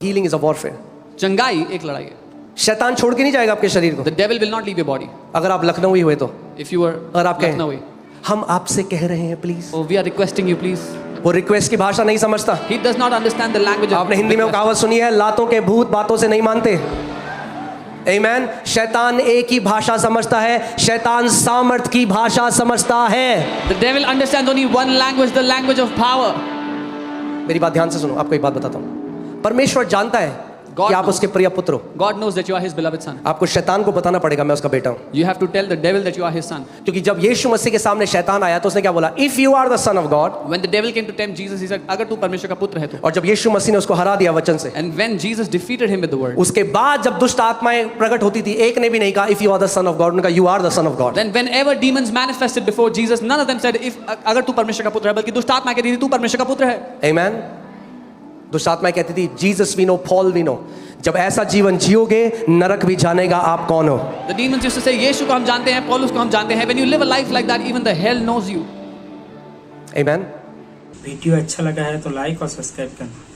Healing is a warfare. चंगाई एक लड़ाई है. शैतान छोड़ के नहीं जाएगा आपके शरीर को. The devil will not leave your body. अगर आप लखनऊ हुए तो, If you are अगर आप कहें Lucknowi. हम आपसे कह रहे हैं please, Oh, we are requesting you, please. वो रिक्वेस्ट की भाषा नहीं समझता. He does not understand the language of आपने हिंदी में वो कहावत सुनी है, लातों के भूत बातों से नहीं मानते. आमीन. शैतान एक ही भाषा समझता है, शैतान सामर्थ की भाषा समझता है. The devil understands only one language, the language of power. मेरी बात ध्यान से सुनो, आपको एक बात बताता हूँ. परमेश्वर जानता है कि आप उसके प्रिय पुत्र हो. God knows that you are his beloved son. आपको शैतान को बताना पड़ेगा मैं उसका बेटा हूँ. You have to tell the devil that you are his son. क्योंकि जब यीशु मसीह के सामने शैतान आया तो उसने क्या बोला? If you are the son of God. When the devil came to tempt Jesus, he said, अगर तू परमेश्वर का पुत्र है तो. और जब यीशु मसीह ने उसको हरा दिया वचन से, And when Jesus defeated him with the word, उसके बाद जब दुष्ट आत्माएं प्रकट होती थी, एक ने भी नहीं कहा if you are the son of God, उन्होंने कहा you are the son of God. then whenever demons manifested before Jesus, none of them said if अगर तू परमेश्वर का पुत्र है, बल्कि दुष्ट आत्मा कहती थी तू परमेश्वर का पुत्र है. Amen. दुष्ट आत्माएं कहती थी Jesus we know, Paul we know. जब ऐसा जीवन जियोगे नरक भी जानेगा आप कौन हो. The demons used to say, यीशु को हम जानते हैं, पौलुस को हम जानते हैं. When you live a life like that, even the hell knows you. Amen. Video अच्छा लगा है तो लाइक और सब्सक्राइब करना.